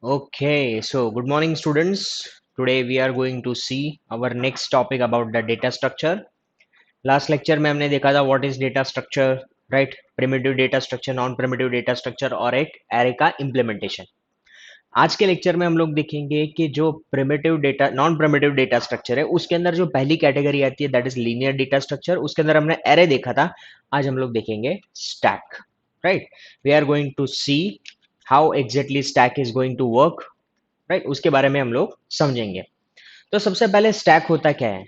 Okay, so good morning, students. Today we are going to see our next topic about the data structure. Last lecture में हमने देखा था what is data structure, right? Primitive data structure, non-primitive data structure और एक array का implementation. आज के lecture में हम लोग देखेंगे कि जो primitive data non primitive data structure है उसके अंदर जो पहली कैटेगरी आती है that is linear data structure. उसके अंदर हमने एरे देखा था। आज हम लोग देखेंगे stack, right? We are going to see how exactly stack is going to work, right? उसके बारे में हम लोग समझेंगे। तो सबसे पहले स्टैक होता क्या है?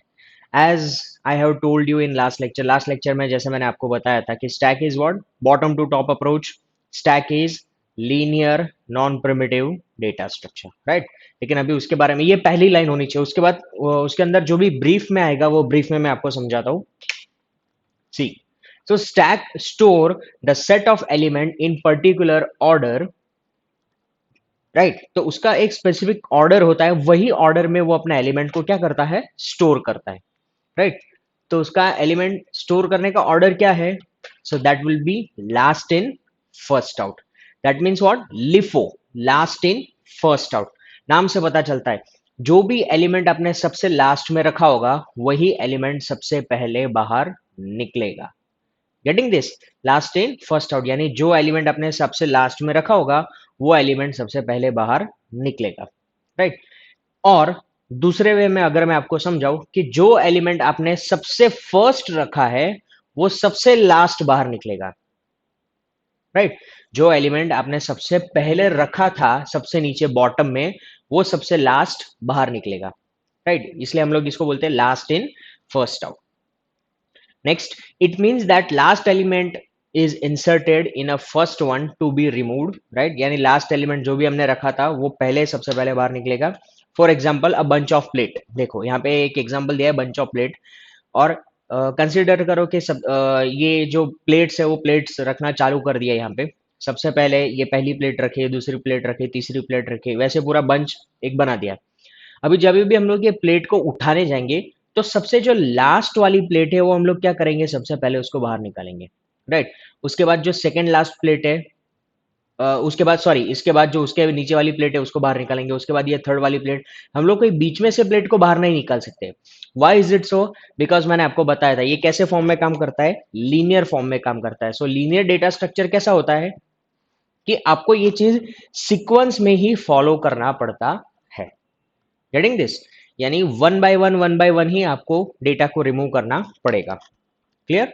As I have told you in last lecture में जैसे मैंने आपको बताया था कि stack is what, bottom to top approach. Stack is linear non primitive data structure, right? लेकिन अभी उसके बारे में ये पहली लाइन होनी चाहिए, उसके बाद उसके अंदर जो भी ब्रीफ में आएगा वो ब्रीफ में मैं आपको समझाता हूँ। सी, so stack store the set of element in particular order, right? तो उसका एक स्पेसिफिक ऑर्डर होता है, वही ऑर्डर में वो अपना एलिमेंट को क्या करता है, स्टोर करता है, राइट? तो उसका एलिमेंट स्टोर करने का ऑर्डर क्या है? So that will be last in first out. That means what? LIFO, last in first out. नाम से पता चलता है जो भी एलिमेंट आपने सबसे लास्ट में रखा होगा वही एलिमेंट सबसे पहले बाहर निकलेगा। Getting this? Last in first out यानी जो एलिमेंट आपने सबसे लास्ट में रखा होगा वो एलिमेंट सबसे पहले बाहर निकलेगा, राइट? और दूसरे वे में अगर मैं आपको समझाऊं कि जो एलिमेंट आपने सबसे फर्स्ट रखा है वो सबसे लास्ट बाहर निकलेगा, राइट? जो एलिमेंट आपने सबसे पहले रखा था सबसे नीचे बॉटम में वो सबसे लास्ट बाहर निकलेगा, राइट? इसलिए हम लोग इसको बोलते हैं last in first out. Next, it means that last element is inserted in a first one to be removed, right? यानी last element जो भी हमने रखा था वो पहले सबसे पहले बाहर निकलेगा। For example a bunch of plate, देखो यहाँ पे एक एग्जाम्पल दिया है बंच ऑफ प्लेट। और कंसिडर करो कि ये जो प्लेट्स है वो प्लेट्स रखना चालू कर दिया यहाँ पे। सबसे पहले ये पहली प्लेट रखे, दूसरी प्लेट रखे, तीसरी प्लेट रखे, वैसे पूरा बंच एक बना दिया। अभी जब भी हम लोग ये प्लेट को उठाने जाएंगे तो सबसे जो लास्ट वाली प्लेट है वो हम लोग क्या करेंगे, सबसे पहले उसको बाहर निकालेंगे, राइट? उसके बाद जो सेकंड लास्ट प्लेट है, उसके बाद सॉरी इसके बाद जो उसके नीचे वाली प्लेट है उसको बाहर निकालेंगे। उसके बाद ये थर्ड वाली प्लेट। हम लोग कोई बीच में से प्लेट को बाहर नहीं निकाल सकते। Why is it so? Because मैंने आपको बताया था ये कैसे फॉर्म में काम करता है, लीनियर फॉर्म में काम करता है। सो लीनियर डेटा स्ट्रक्चर कैसा होता है कि आपको ये चीज सीक्वेंस में ही फॉलो करना पड़ता है। Getting this? यानी वन बाय वन ही आपको डेटा को रिमूव करना पड़ेगा। क्लियर?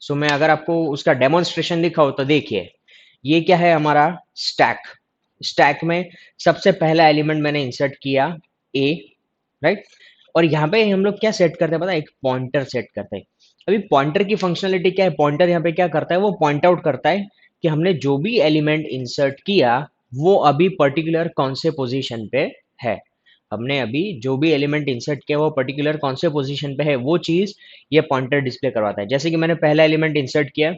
सो मैं अगर आपको उसका डेमोन्स्ट्रेशन दिखाऊं तो देखिए ये क्या है हमारा स्टैक। स्टैक में सबसे पहला एलिमेंट मैंने इंसर्ट किया ए, राइट? और यहाँ पे हम लोग क्या सेट करते हैं पता है? एक पॉइंटर सेट करते हैं। अभी पॉइंटर की फंक्शनलिटी क्या है? पॉइंटर यहाँ पे क्या करता है, वो पॉइंट आउट करता है कि हमने जो भी एलिमेंट इंसर्ट किया वो अभी पर्टिकुलर कौन से पोजीशन पे है। हमने अभी जो भी एलिमेंट इंसर्ट किया वो पर्टिकुलर कौन से पोजीशन पे है वो चीज ये पॉइंटर डिस्प्ले करवाता है। जैसे कि मैंने पहला एलिमेंट इंसर्ट किया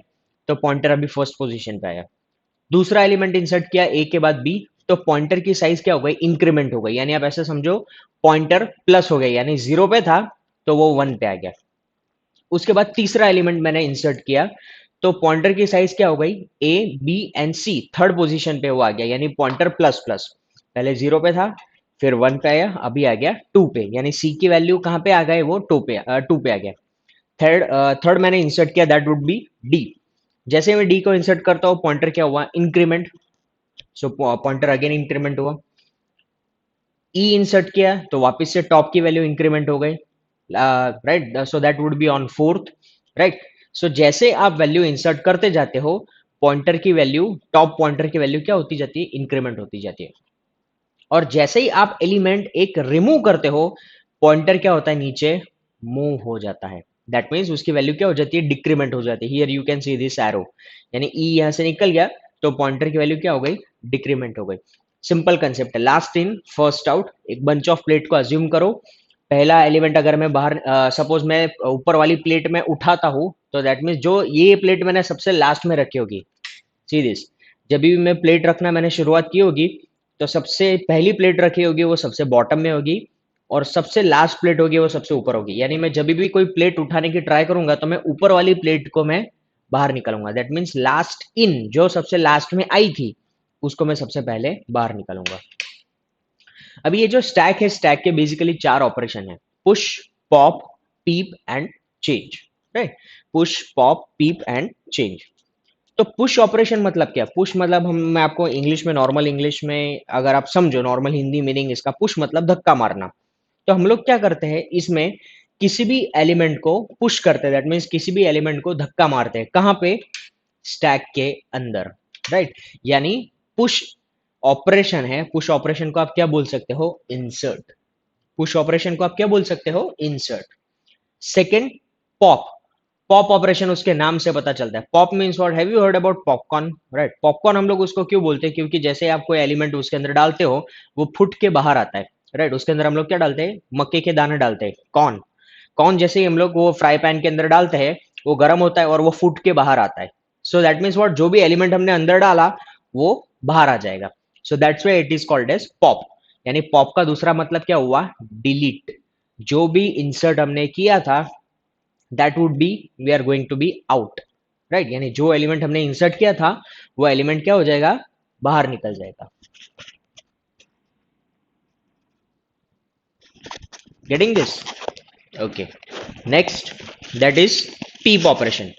तो पॉइंटर अभी फर्स्ट पोजीशन पे आया। दूसरा एलिमेंट इंसर्ट किया ए के बाद बी, तो पॉइंटर की साइज क्या हो गई, इंक्रीमेंट हो गई। यानी आप ऐसे समझो पॉइंटर प्लस हो गया, यानी जीरो पे था तो वो वन पे आ गया। उसके बाद तीसरा एलिमेंट मैंने इंसर्ट किया तो पॉइंटर की साइज क्या हो गई, A B and C third position पे वो आ गया, यानी पॉइंटर प्लस प्लस। पहले जीरो पे था, फिर वन पे आया, अभी आ गया टू पे, यानी सी की वैल्यू कहाँ पे आ गए, वो टू पे आ गया। थर्ड मैंने इंसर्ट किया दैट वुड बी डी। जैसे मैं डी को इंसर्ट करता हूँ पॉइंटर क्या हुआ, इंक्रीमेंट। सो पॉइंटर अगेन इंक्रीमेंट हुआ। ई इंसर्ट किया तो वापस से टॉप की वैल्यू इंक्रीमेंट हो गई, right? So that would be on fourth, right? So जैसे आप वैल्यू इंसर्ट करते जाते हो पॉइंटर की वैल्यू, टॉप पॉइंटर की वैल्यू क्या होती जाती है, इंक्रीमेंट होती जाती है। और जैसे ही आप एलिमेंट एक रिमूव करते हो पॉइंटर क्या होता है, नीचे मूव हो जाता है। दैट मीन्स उसकी वैल्यू क्या हो जाती है, डिक्रीमेंट हो जाती है। Here you can see this arrow, यानी ई यहां से निकल गया तो पॉइंटर की वैल्यू क्या हो गई, डिक्रीमेंट हो गई। सिंपल कंसेप्ट है, लास्ट इन फर्स्ट आउट। एक बंच ऑफ प्लेट को अज्यूम करो, पहला एलिमेंट अगर मैं बाहर सपोज मैं ऊपर वाली प्लेट में उठाता हूं तो दैट मीन्स जो ये प्लेट मैंने सबसे लास्ट में रखी होगी, सी दिस, जब भी मैं प्लेट रखना मैंने शुरुआत की होगी तो सबसे पहली प्लेट रखी होगी वो सबसे बॉटम में होगी और सबसे लास्ट प्लेट होगी वो सबसे ऊपर होगी। यानी मैं जब भी कोई प्लेट उठाने की ट्राई करूंगा तो मैं ऊपर वाली प्लेट को मैं बाहर निकालूंगा। दैट मीन्स लास्ट इन जो सबसे लास्ट में आई थी उसको मैं सबसे पहले बाहर निकालूंगा। अभी ये जो स्टैक है, स्टैक के बेसिकली चार ऑपरेशन है, push, pop, peep and change, right. Push, pop, peep and change. तो पुश ऑपरेशन मतलब क्या? पुश मतलब हम, मैं आपको इंग्लिश में, नॉर्मल इंग्लिश में अगर आप समझो, नॉर्मल हिंदी मीनिंग इसका, पुश मतलब धक्का मारना। तो हम लोग क्या करते हैं इसमें, किसी भी एलिमेंट को पुश करते हैं, दैट मीन्स किसी भी एलिमेंट को धक्का मारते हैं। कहां पे? स्टैक के अंदर, राइट। यानी पुश ऑपरेशन है, पुश ऑपरेशन को आप क्या बोल सकते हो? इंसर्ट। पुश ऑपरेशन को आप क्या बोल सकते हो? Insert. Second, pop. Pop operation उसके नाम से पता चलता है। Pop means what? Have you heard about popcorn? Right. Popcorn हम लोग उसको क्यों बोलते हैं? क्योंकि जैसे आप कोई एलिमेंट उसके अंदर डालते हो, वो फुट के बाहर आता है, राइट। उसके अंदर हम लोग क्या डालते हैं? मक्के के दाने डालते हैं, कॉर्न। कॉर्न जैसे ही हम लोग वो फ्राई पैन के अंदर डालते हैं, वो गर्म होता है और वो फुट के बाहर आता है। So that means what? जो भी एलिमेंट हमने अंदर डाला वो बाहर आ जाएगा। So that's why it is called as pop. यानी पॉप का दूसरा मतलब क्या हुआ? डिलीट। जो भी इंसर्ट हमने किया था, that would be, we are going to be out, right. यानी जो एलिमेंट हमने इंसर्ट किया था, वो एलिमेंट क्या हो जाएगा? बाहर निकल जाएगा। Getting this? Okay. Next, that is peep operation.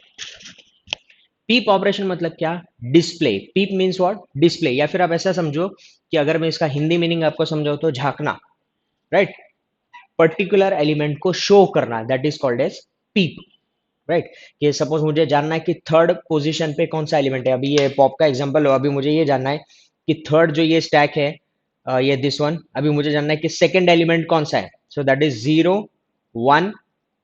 Peep operation मतलब क्या? Display. Peep means what? Display. या फिर आप ऐसा समझो कि अगर मैं इसका हिंदी मीनिंग आपको समझाऊं तो झांकना, राइट। पर्टिकुलर एलिमेंट को शो करना, that is called as peep, right. कि सपोज मुझे जानना है कि थर्ड पोजीशन पे कौन सा एलिमेंट है। अभी ये पॉप का एग्जांपल हो, अभी मुझे ये जानना है कि थर्ड जो ये स्टैक है, ये दिस वन, अभी मुझे जानना है कि सेकंड एलिमेंट कौन सा है। So that is 0, 1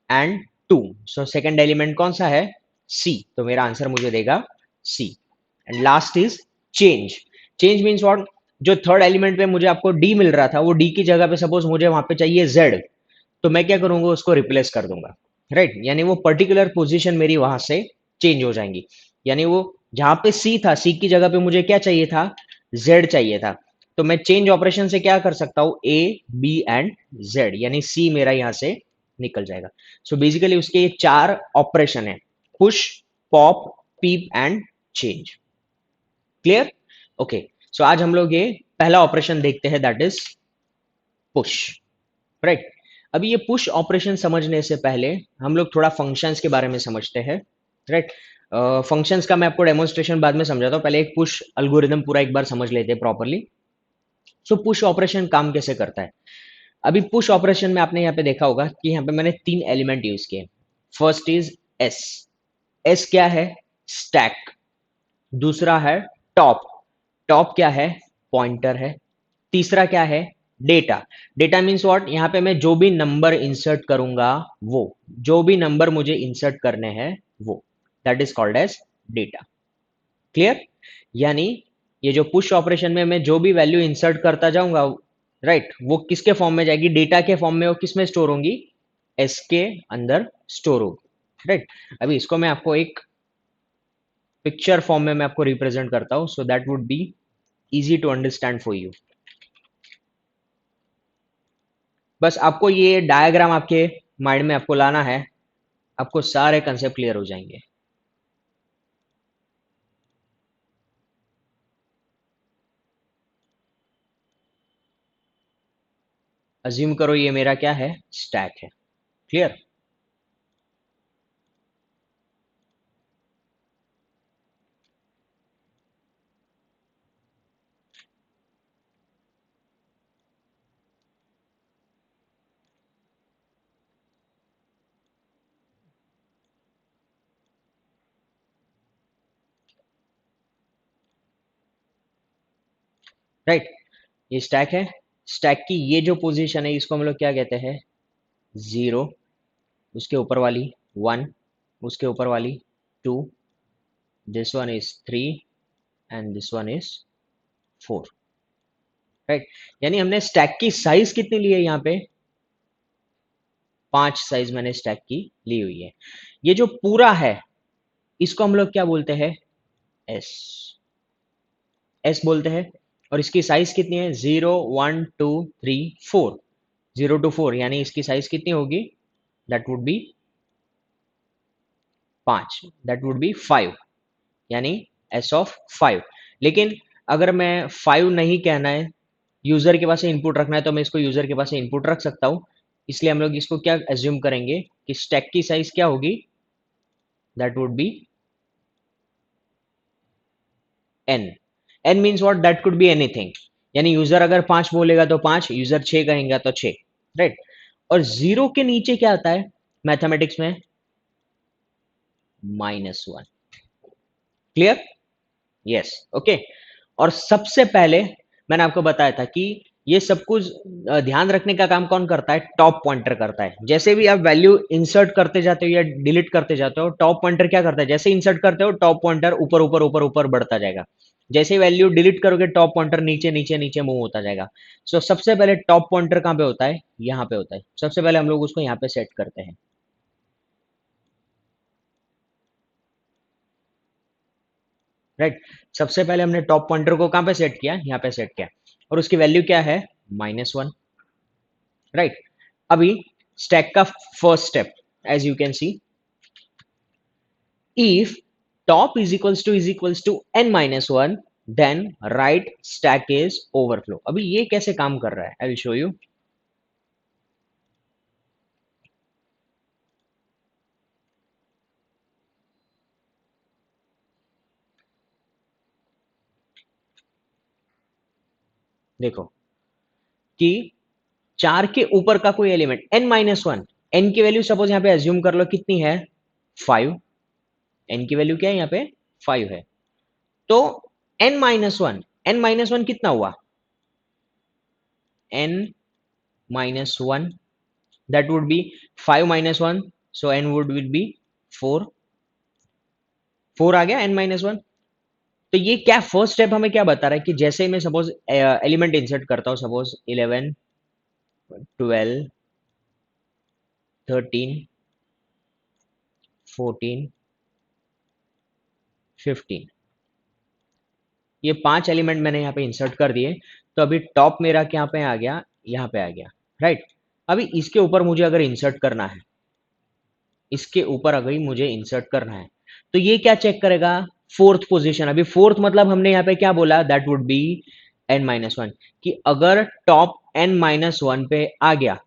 and 2। So second element कौन सा है? सी। तो मेरा आंसर मुझे देगा C. And last is change. Change means what? जो थर्ड एलिमेंट पे मुझे आपको डी मिल रहा था, वो डी की जगह पे सपोज मुझे वहां पे चाहिए जेड, तो मैं क्या करूंगा? उसको रिप्लेस कर दूंगा, राइट। यानी वो पर्टिकुलर पोजीशन मेरी वहां से चेंज हो जाएंगी। यानी वो जहां पे सी था, सी की जगह पे मुझे क्या चाहिए था? जेड चाहिए था। तो मैं चेंज ऑपरेशन से क्या कर सकता हूं? ए, बी एंड जेड, यानी सी मेरा यहां से निकल जाएगा। सो बेसिकली उसके ये चार ऑपरेशन है, push, pop, peep and change. Clear? Okay. So आज हम लोग ये पहला ऑपरेशन देखते हैं, दैट इज पुश, राइट। अभी ये पुश ऑपरेशन समझने से पहले हम लोग थोड़ा फंक्शंस के बारे में समझते हैं, राइट। फंक्शंस का मैं आपको डेमोन्स्ट्रेशन बाद में समझाता हूँ, पहले एक पुश एल्गोरिदम पूरा एक बार समझ लेते हैं प्रॉपरली। सो पुश ऑपरेशन काम कैसे करता है? अभी पुश ऑपरेशन में आपने यहाँ पे देखा होगा कि यहाँ पे मैंने तीन एलिमेंट यूज किए। First is S. एस क्या है? स्टैक। दूसरा है टॉप। टॉप क्या है? पॉइंटर है। तीसरा क्या है? डेटा। Data means what? यहाँ पे मैं जो भी नंबर इंसर्ट करूंगा, वो जो भी नंबर मुझे इंसर्ट करने हैं, वो that is called as data. Clear? यानी ये जो पुश ऑपरेशन में मैं जो भी वैल्यू इंसर्ट करता जाऊंगा, राइट, वो किसके फॉर्म में जाएगी? डेटा के फॉर्म में। वो किस में स्टोर होंगी? एस के अंदर स्टोर होगी, राइट। अभी इसको मैं आपको एक पिक्चर फॉर्म में मैं आपको रिप्रेजेंट करता हूं, so that would be easy to understand for you. बस आपको ये डायग्राम आपके माइंड में आपको लाना है, आपको सारे कंसेप्ट क्लियर हो जाएंगे। अज्यूम करो ये मेरा क्या है? स्टैक है। क्लियर? राइट। ये स्टैक है। स्टैक की ये जो पोजीशन है, इसको हम लोग क्या कहते हैं? जीरो। उसके ऊपर वाली वन, उसके ऊपर वाली two, this one is three and this one is four, right. यानी हमने स्टैक की साइज कितनी ली है यहाँ पे? 5 साइज मैंने स्टैक की ली हुई है। ये जो पूरा है, इसको हम लोग क्या बोलते हैं? एस। एस बोलते हैं। और इसकी साइज कितनी है? 0 1 2 3 4। 0 to 4, यानी इसकी साइज कितनी होगी? That would B 5, that would B 5, यानी एस ऑफ 5। लेकिन अगर मैं 5 नहीं कहना है, यूजर के पास से इनपुट रखना है, तो मैं इसको यूजर के पास से इनपुट रख सकता हूं। इसलिए हम लोग इसको क्या एज्यूम करेंगे कि स्टैक की साइज क्या होगी, that would B n। n means what, that could be anything. यानी यूजर अगर 5 बोलेगा तो 5, यूजर 6 कहेंगे तो 6, राइट। और जीरो के नीचे क्या आता है मैथमेटिक्स में, -1। क्लियर? Yes, okay. और सबसे पहले मैंने आपको बताया था कि ये सब कुछ ध्यान रखने का काम कौन करता है, टॉप पॉइंटर करता है। जैसे भी आप वैल्यू इंसर्ट करते जाते हो या डिलीट करते जाते हो, टॉप पॉइंटर क्या करता है, जैसे इंसर्ट करते हो टॉप पॉइंटर ऊपर ऊपर ऊपर ऊपर बढ़ता जाएगा। जैसे ही वैल्यू डिलीट करोगे टॉप पॉइंटर नीचे नीचे नीचे मूव होता जाएगा। सो सबसे पहले टॉप पॉइंटर कहां पे होता है, यहां पे होता है। सबसे पहले हम लोग उसको यहां पे सेट करते हैं, राइट। सबसे पहले हमने टॉप पॉइंटर को कहां पे सेट किया, यहां पे सेट किया। और उसकी वैल्यू क्या है, -1, राइट। अभी स्टैक का first step, as you can see, if top is equals to n minus 1, then right stack is overflow। अभी ये कैसे काम कर रहा है, आई विल शो यू। देखो कि 4 के ऊपर का कोई element n minus one, n की वैल्यू सपोज यहां पे एज्यूम कर लो कितनी है, 5। n की वैल्यू क्या है यहाँ पे, 5 है। तो n माइनस वन कितना हुआ, n minus one, that would B 5 - 1, so n would will be 4। 4 आ गया, n माइनस वन। तो ये क्या फर्स्ट स्टेप हमें क्या बता रहा है कि जैसे ही मैं सपोज एलिमेंट इंसर्ट करता हूं, सपोज 11, 12, 13, 14, 15, ये 5 एलिमेंट मैंने यहाँ पे इंसर्ट कर दिए। तो अभी टॉप मेरा क्या पे आ गया, यहाँ पे आ गया, राइट। अभी इसके ऊपर मुझे अगर इंसर्ट करना है, इसके ऊपर अगर मुझे इंसर्ट करना है, तो ये क्या चेक करेगा, फोर्थ पोजीशन। अभी फोर्थ मतलब हमने यहाँ पे क्या बोला, दैट वुड बी n-1, कि अगर टॉप n-1 पे आ गया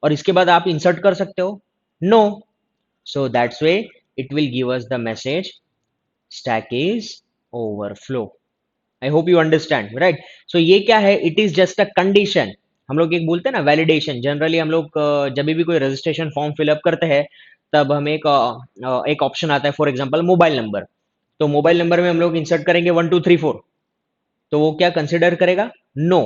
और इसके बाद आप इंसर्ट कर सकते हो, no. So that's way it will give us the message stack is overflow. I hope you understand, right. So ये क्या है, it is just a condition. हम लोग एक बोलते हैं ना वैलिडेशन, जनरली हम लोग जब भी कोई रजिस्ट्रेशन फॉर्म फिलअप करते हैं, तब हमें एक ऑप्शन आता है, फॉर एग्जांपल मोबाइल नंबर। तो मोबाइल नंबर में हम लोग इंसर्ट करेंगे 1234, तो वो क्या कंसिडर करेगा, नो।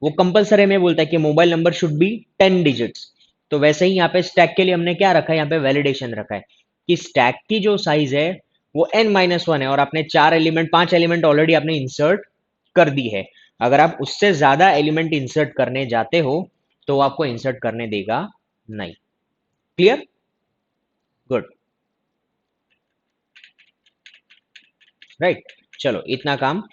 वो कंपलसरी में बोलता है कि mobile number should be 10 digits. तो वैसे ही यहाँ पे स्टैक के लिए हमने क्या रखा है, यहाँ पे वैलिडेशन रखा है कि स्टैक की जो साइज है वो n-1 है, और आपने 5 एलिमेंट ऑलरेडी आपने इंसर्ट कर दी है। अगर आप उससे ज्यादा एलिमेंट इंसर्ट करने जाते हो तो वो आपको इंसर्ट करने देगा नहीं। क्लियर? Good, right. चलो इतना काम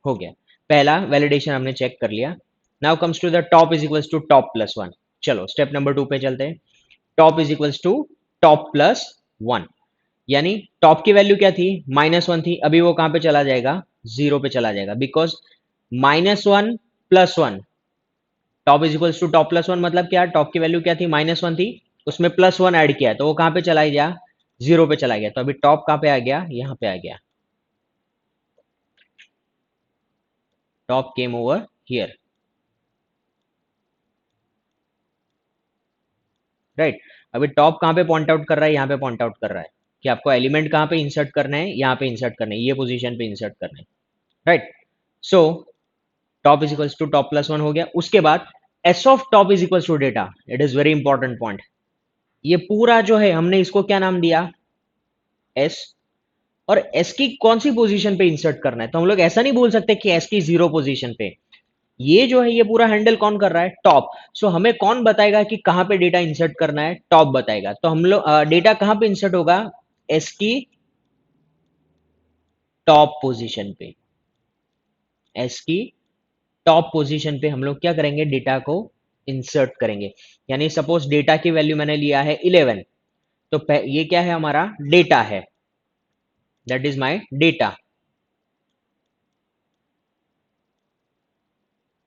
हो गया, पहला वैलिडेशन हमने चेक कर लिया। Now comes to the top is equals to top plus one. चलो स्टेप नंबर 2 पे चलते हैं। Top is equals to top plus one, यानी टॉप की वैल्यू क्या थी, -1 थी। अभी वो कहां पे चला जाएगा, 0 पे चला जाएगा, because -1 plus one, top is equals to top plus one मतलब क्या, टॉप की वैल्यू क्या थी, -1 थी, उसमें +1 ऐड किया तो वो कहां पे चला गया, 0 पे चला गया। तो अभी टॉप कहां पे आ गया, यहां पे आ गया, top came over here, right. अभी टॉप कहां पे पॉइंट आउट कर रहा है, यहां पे पॉइंट आउट कर रहा है कि आपको एलिमेंट कहां पे इंसर्ट करना है, यहां पे इंसर्ट करना है, ये पोजीशन पे इंसर्ट करना है, right. So top is equals to top plus one हो गया। उसके बाद s of top is equals to data, it is very important point. ये पूरा जो है हमने इसको क्या नाम दिया, एस। और एस की कौन सी पोजीशन पे इंसर्ट करना है, तो हम लोग ऐसा नहीं बोल सकते कि एस की 0 पोजीशन पे। ये जो है ये पूरा हैंडल कौन कर रहा है, टॉप। सो हमें कौन बताएगा कि कहां पे डेटा इंसर्ट करना है, टॉप बताएगा। तो हम लोग डेटा कहां पे इंसर्ट होगा, एस की टॉप पोजीशन पे। एस की टॉप पोजीशन पे हम लोग क्या करेंगे, डेटा को इंसर्ट करेंगे। यानी सपोज डेटा की वैल्यू मैंने लिया है 11, तो ये क्या है, हमारा डेटा है, that is my data.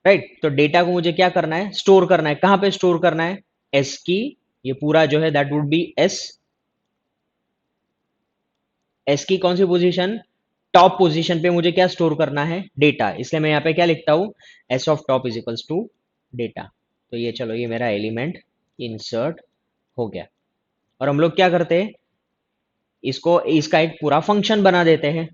Right. तो डेटा को मुझे क्या करना है, स्टोर करना है। कहां पे स्टोर करना है, एस की, ये पूरा जो है that would B S. S की कौन सी पोजीशन, टॉप पोजीशन पे मुझे क्या स्टोर करना है, डेटा। इसलिए मैं यहाँ पे क्या लिखता हूँ, s of top is equals to data. तो ये चलो, ये मेरा एलिमेंट इंसर्ट हो गया। और हम लोग क्या करते हैं, इसको, इसका एक पूरा फंक्शन बना देते हैं।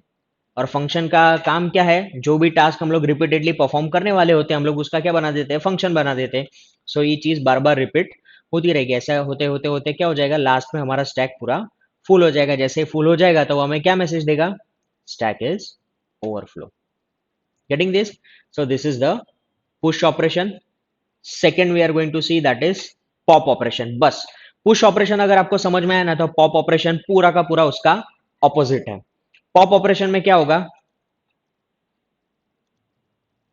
और फंक्शन का काम क्या है, जो भी टास्क हम लोग रिपीटेडली परफॉर्म करने वाले होते हैं, हम लोग उसका क्या बना देते हैं, फंक्शन बना देते हैं। सो ये चीज बार बार रिपीट होती रहेगी। ऐसा होते होते होते क्या हो जाएगा, लास्ट में हमारा स्टैक पूरा फुल हो जाएगा। जैसे फुल हो जाएगा तो वो हमें क्या मैसेज देगा, stack is overflow. Getting this? So this is the push operation. Second we are going to see that is pop operation. बस पुश ऑपरेशन अगर आपको समझ में आया ना, तो पॉप ऑपरेशन पूरा का पूरा उसका ऑपोजिट है। पॉप ऑपरेशन में क्या होगा,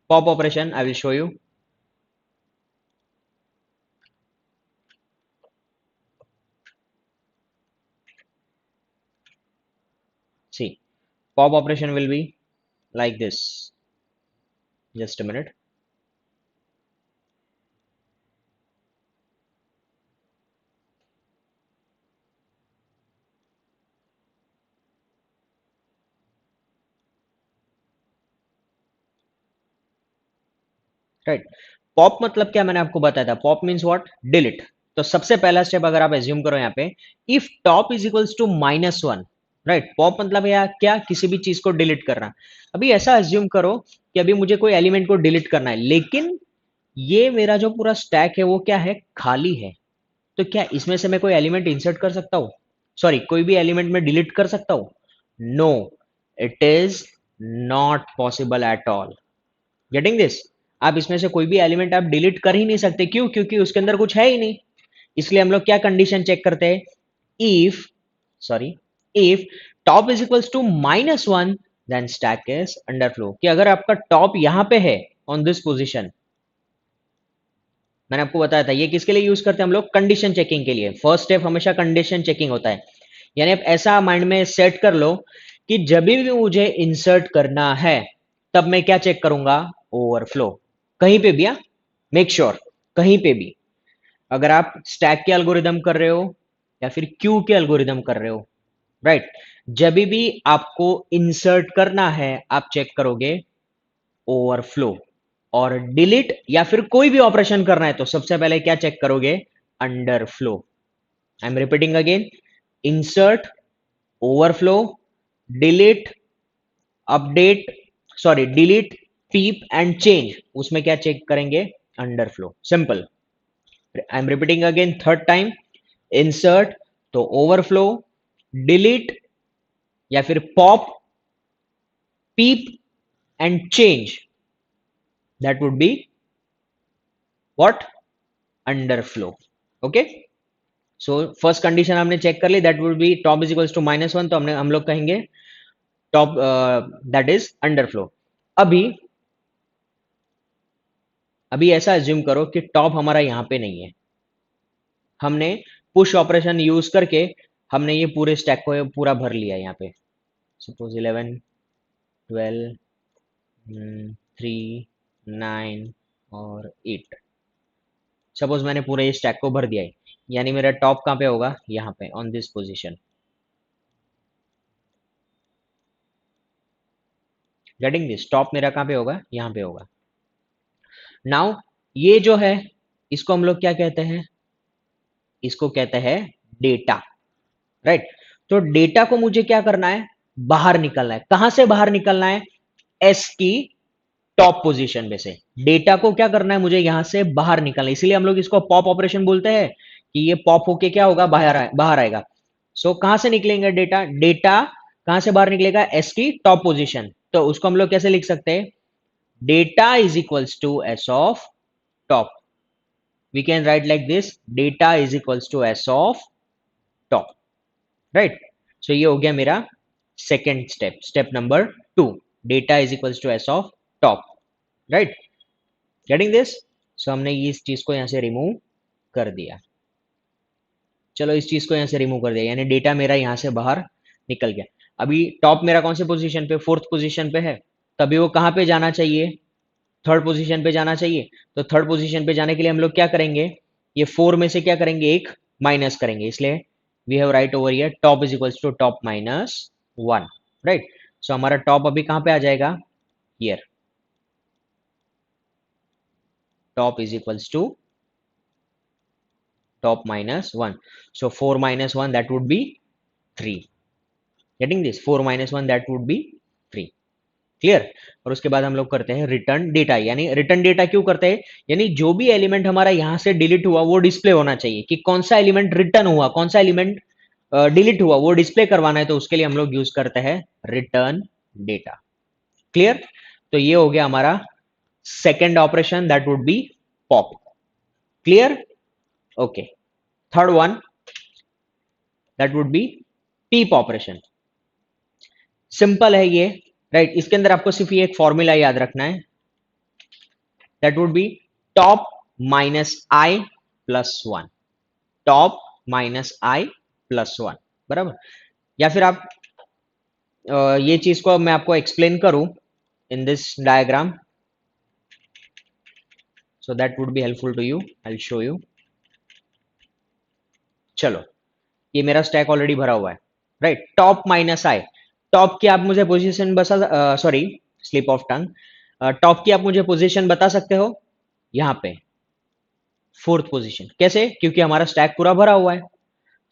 pop operation I will show you. See, pop operation will be like this. Just a minute. Right. Pop मतलब क्या, मैंने आपको बताया था, पॉप मीन्स व्हाट, डिलीट। तो सबसे पहला स्टेप अगर आप एज्यूम करो यहाँ पे, if top is equals to -1, right. Pop मतलब या क्या, किसी भी चीज को डिलीट करना। अभी ऐसा एज्यूम करो कि अभी मुझे कोई एलिमेंट को डिलीट करना है, लेकिन ये मेरा जो पूरा स्टैक है वो क्या है, खाली है। तो क्या इसमें से मैं कोई एलिमेंट इंसर्ट कर सकता हूँ, सॉरी कोई भी एलिमेंट में डिलीट कर सकता हूँ? No, it is not possible at all. Getting this? आप इसमें से कोई भी एलिमेंट आप डिलीट कर ही नहीं सकते। क्यों? क्योंकि उसके अंदर कुछ है ही नहीं। इसलिए हम लोग क्या कंडीशन चेक करते हैं, if, sorry, if top is equals to -1 then stack is underflow. कि अगर आपका टॉप यहां पे है ऑन दिस पोजीशन, मैंने आपको बताया था ये किसके लिए यूज करते हैं हम लोग, कंडीशन चेकिंग के लिए। फर्स्ट स्टेप हमेशा कंडीशन चेकिंग होता है। यानी आप ऐसा माइंड में सेट कर लो कि जब भी मुझे इंसर्ट करना है, तब मैं क्या चेक करूंगा, ओवरफ्लो। कहीं पे भी, मेक श्योर कहीं पे भी, अगर आप स्टैक के एल्गोरिदम कर रहे हो या फिर क्यू के एल्गोरिदम कर रहे हो, राइट, जब भी आपको इंसर्ट करना है आप चेक करोगे ओवरफ्लो। और डिलीट या फिर कोई भी ऑपरेशन करना है तो सबसे पहले क्या चेक करोगे, underflow. I am repeating again, insert, overflow, delete, update, sorry delete, peep and change, उसमें क्या चेक करेंगे, underflow. Simple. I am repeating again third time, insert तो ओवरफ्लो, डिलीट या फिर pop, peep and change, that would be what, underflow. Okay. So first condition हमने check कर ली, that would be top is equals to -1, तो हमने हम लोग कहेंगे टॉप दैट इज अंडरफ्लो। अभी अभी ऐसा एज्यूम करो कि टॉप हमारा यहां पे नहीं है। हमने पुश ऑपरेशन यूज करके हमने ये पूरे स्टैक को पूरा भर लिया यहाँ पे। सपोज 11, 12, 3, 9 और 8। सपोज मैंने पूरे ये स्टैक को भर दिया है, यानी मेरा टॉप कहाँ पे होगा, यहाँ पे on this position. Getting this? Top मेरा कहाँ पे होगा, यहाँ पे होगा। नाउ ये जो है, इसको हम लोग क्या कहते हैं, इसको कहते हैं डेटा, राइट। तो डेटा को मुझे क्या करना है, बाहर निकलना है। कहां से बाहर निकलना है, एस की टॉप पोजीशन में से। डेटा को क्या करना है, मुझे यहां से बाहर निकलना है। इसीलिए हम लोग इसको पॉप ऑपरेशन बोलते हैं कि ये पॉप होके क्या होगा, बाहर आएगा। सो कहां से निकलेंगे डेटा, डेटा कहां से बाहर निकलेगा, एस की टॉप पोजीशन। तो उसको हम लोग कैसे लिख सकते हैं, data is equals to S of top. We can write like this, data is equals to S of top, right. So ये हो गया मेरा second step, step number 2, data is equals to S of top, right. Getting this? So हमने इस चीज को यहां से रिमूव कर दिया। चलो इस चीज को यहां से रिमूव कर दिया, यानी डेटा मेरा यहां से बाहर निकल गया। अभी टॉप मेरा कौन से पोजीशन पे, फोर्थ पोजीशन पे है। तभी वो कहां पे जाना चाहिए, थर्ड पोजीशन पे जाना चाहिए। तो थर्ड पोजीशन पे जाने के लिए हम लोग क्या करेंगे, ये 4 में से क्या करेंगे, एक माइनस करेंगे, इसलिए we have right over here top is equals to top minus 1, right. So हमारा टॉप अभी कहां पे आ जाएगा, here, top is equals to top minus 1. So 4 minus 1 that would be 3. Getting this? 4 minus 1 that would be 3. Clear. और उसके बाद हम लोग करते हैं रिटर्न डेटा, यानी रिटर्न डेटा क्यों करते हैं, यानी जो भी एलिमेंट हमारा यहां से डिलीट हुआ वो डिस्प्ले होना चाहिए, कि कौन सा एलिमेंट रिटर्न हुआ, कौन सा एलिमेंट डिलीट हुआ वो डिस्प्ले करवाना है, तो उसके लिए हम लोग यूज करते हैं रिटर्न डेटा। क्लियर। तो ये हो गया हमारा second operation, that would be pop. Clear, okay. Third one that would be peep operation. Simple है ये, राइट। इसके अंदर आपको सिर्फ ये एक फॉर्मूला याद रखना है, that would be top minus i plus 1, top minus i plus 1, बराबर। या फिर आप ये चीज को मैं आपको एक्सप्लेन करूं in this diagram, so that would be helpful to you, I will show you. चलो, ये मेरा स्टैक ऑलरेडी भरा हुआ है, right. Top minus i, top की आप मुझे पोजीशन बता, sorry slip of tongue, top की आप मुझे पोजीशन बता सकते हो, यहां पे फोर्थ पोजीशन। कैसे, क्योंकि हमारा स्टैक पूरा भरा हुआ है।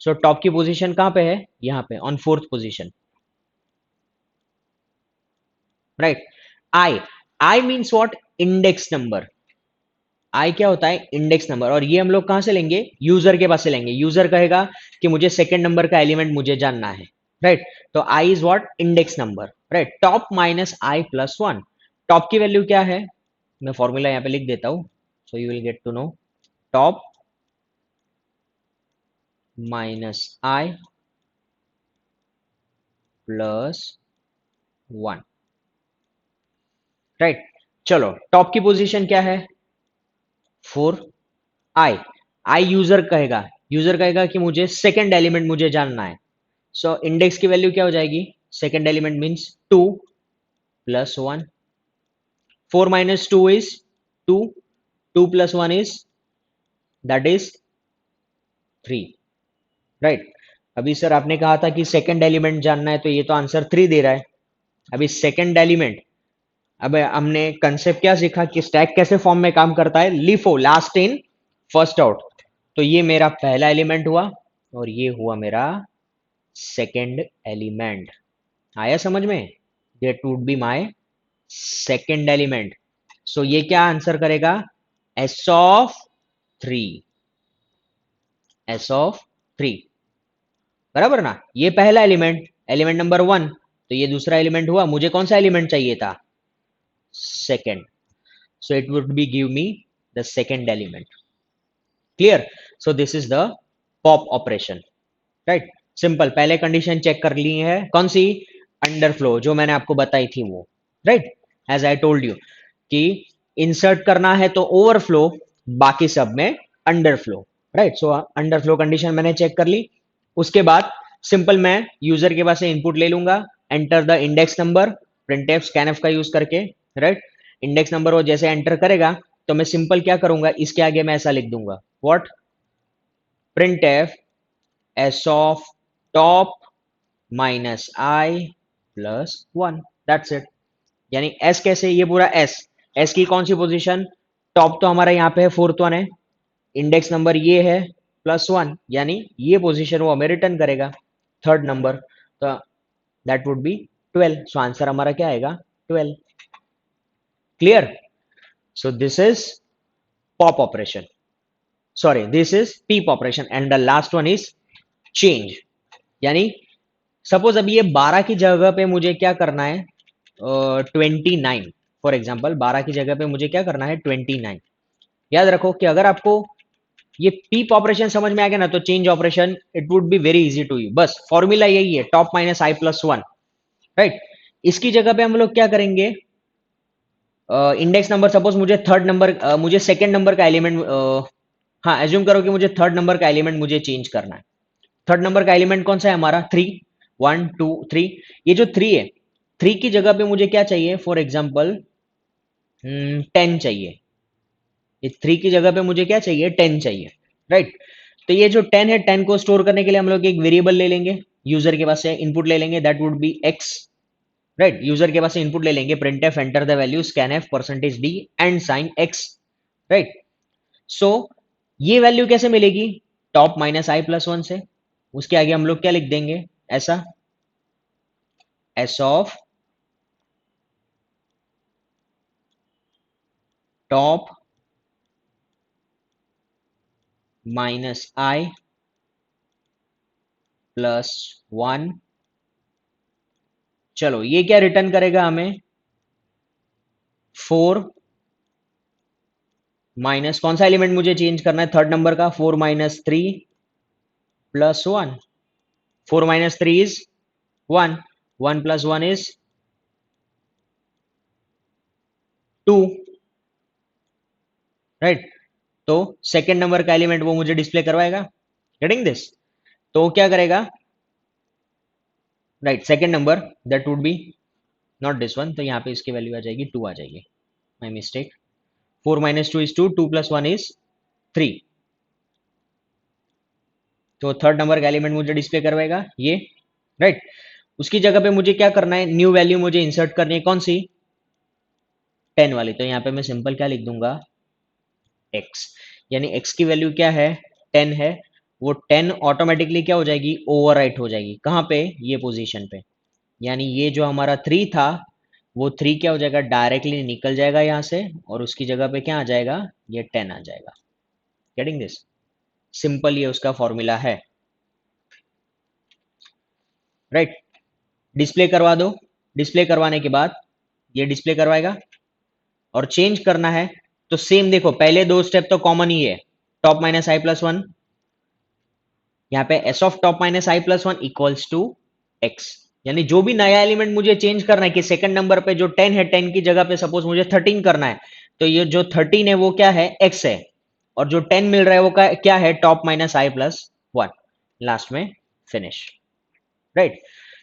सो टॉप की पोजीशन कहां पे है, यहां पे on fourth position, right. I, i means what, index number. I क्या होता है, इंडेक्स नंबर। और ये हम लोग कहां से लेंगे, यूजर के पास से लेंगे। यूजर कहेगा कि मुझे सेकंड नंबर का एलिमेंट मुझे जानना है, राइट। तो i is what, index number, right. Top minus i plus 1, top की वैल्यू क्या है, मैं फॉर्मूला यहां पे लिख देता हूं, so you will get to know. Top minus i plus 1, right. चलो, टॉप की पोजीशन क्या है, 4। आई, आई यूजर कहेगा कि मुझे सेकंड एलिमेंट मुझे जानना है। सो इंडेक्स की वैल्यू क्या हो जाएगी, second element means 2 plus 1, 4 minus 2 is 2, 2 plus 1 is that is 3, right. अभी सर आपने कहा था कि सेकंड एलिमेंट जानना है, तो ये तो आंसर 3 दे रहा है। अभी सेकंड एलिमेंट, अब हमने कंसेप्ट क्या सीखा कि स्टैक कैसे फॉर्म में काम करता है, LIFO, last in first out. तो ये मेरा पहला एलिमेंट हुआ और ये हुआ मेरा सेकंड एलिमेंट। आया समझ में, that would be my second element. So ये क्या आंसर करेगा, एस ऑफ 3, एस ऑफ 3, बराबर ना। ये पहला एलिमेंट, एलिमेंट नंबर 1, तो ये दूसरा एलिमेंट हुआ। मुझे कौन सा एलिमेंट चाहिए था, second, so it would be give me the second element. Clear? So this is the pop operation, right? Simple, पहले कंडीशन चेक कर ली है, कौन सी, अंडरफ्लो, जो मैंने आपको बताई थी वो, right. As I told you कि इंसर्ट करना है तो ओवरफ्लो, बाकी सब में underflow, right. So underflow condition मैंने चेक कर ली। उसके बाद सिंपल मैं यूजर के पास से इनपुट ले लूंगा, enter the index number, printf scanf का यूज करके, राइट। इंडेक्स नंबर वो जैसे एंटर करेगा तो मैं सिंपल क्या करूंगा, इसके आगे मैं ऐसा लिख दूंगा, what, printf S of top minus i plus 1, that's it. यानी एस कैसे, ये पूरा एस, एस की कौन सी पोजीशन, टॉप तो हमारा यहाँ पे है, फोर्थ वन है, इंडेक्स नंबर ये है प्लस 1, यानी ये पोजीशन वो हमें रिटर्न करेगा, थर्ड नंबर। तो that would be 12। So answer हमारा क्या आएगा, 12। Clear. So this is pop operation, sorry this is peep operation, and the last one is change. यानी सपोज अभी ये 12 की जगह पे मुझे क्या करना है, 29, फॉर एग्जाम्पल 12 की जगह पे मुझे क्या करना है, 29। याद रखो कि अगर आपको ये पीप ऑपरेशन समझ में आ गया ना, तो change operation it would be very easy to you. बस फॉर्मूला यही है, top minus i plus 1, right. इसकी जगह पे हम लोग क्या करेंगे, इंडेक्स नंबर, सपोज मुझे थर्ड नंबर, मुझे सेकंड नंबर का एलिमेंट, हाँ एज्यूम करो कि मुझे थर्ड नंबर का एलिमेंट मुझे चेंज करना है। थर्ड नंबर का एलिमेंट कौन सा है हमारा, 3, 1 2 3। ये जो 3 है, 3 की जगह पे मुझे क्या चाहिए, फॉर एग्जाम्पल 10 चाहिए। ये 3 की जगह पे मुझे क्या चाहिए, 10 चाहिए, राइट। तो ये जो 10 है, 10 को स्टोर करने के लिए हम लोग एक वेरिएबल ले लेंगे, यूजर के पास से इनपुट ले लेंगे, that would be x, right. User के पास से इनपुट ले लेंगे, printf enter the value scanf %d and sign x, राइट। सो ये वैल्यू कैसे मिलेगी, top minus i plus one से। उसके आगे हम लोग क्या लिख देंगे, ऐसा S of top minus i plus one. चलो ये क्या रिटर्न करेगा हमें, 4 माइनस कौन सा एलिमेंट मुझे चेंज करना है, थर्ड नंबर का, 4 minus 3 plus 1। 4 minus 3 is 1, 1 plus 1 is 2, right. तो सेकेंड नंबर का एलिमेंट वो मुझे डिस्प्ले करवाएगा, गेटिंग दिस। तो क्या करेगा, right, second number that would B not this one, तो यहाँ पे इसकी वैल्यू आ जाएगी 2 आ जाएगी, my mistake. 4 minus 2 is 2, 2 plus 1 is 3। तो थर्ड नंबर का एलिमेंट मुझे डिस्प्ले करवाएगा ये, राइट। उसकी जगह पे मुझे क्या करना है, न्यू वैल्यू मुझे इंसर्ट करनी है, कौन सी, 10 वाली। तो यहाँ पे मैं सिंपल क्या लिख दूंगा, x, यानी x की वैल्यू क्या है, 10 है। वो 10 ऑटोमेटिकली क्या हो जाएगी, ओवरराइट हो जाएगी, कहाँ पे, ये पोजीशन पे। यानी ये जो हमारा 3 था, वो 3 क्या हो जाएगा, डायरेक्टली निकल जाएगा यहाँ से, और उसकी जगह पे क्या आ जाएगा, ये 10 आ जाएगा। गेटिंग दिस, सिंपल ये उसका फॉर्मूला है, राइट। डिस्प्ले करवा दो, डिस्प्ले करवाने के बाद ये डिस्प्ले करवाएगा, और चेंज करना है तो सेम देखो, पहले दो स्टेप तो कॉमन ही है, top minus i plus one, यहाँ पे s of top minus i plus one equals to x. यानी जो भी नया एलिमेंट मुझे चेंज करना है, कि सेकंड नंबर पे जो 10 है, 10 की जगह पे सपोज मुझे 13 करना है, तो ये जो 13 है वो क्या है, एक्स है, और जो 10 मिल रहा है वो क्या है, top minus i plus one, last में finish, right.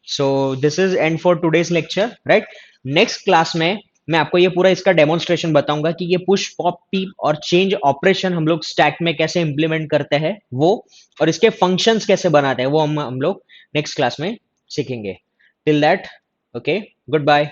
So this is and for today's lecture, right. Next class में मैं आपको ये पूरा इसका डेमोन्स्ट्रेशन बताऊंगा कि ये पुश पॉप पीप और चेंज ऑपरेशन हम लोग स्टैक में कैसे इंप्लीमेंट करते हैं वो, और इसके फंक्शंस कैसे बनाते हैं वो हम लोग नेक्स्ट क्लास में सीखेंगे। Till that, okay, good bye.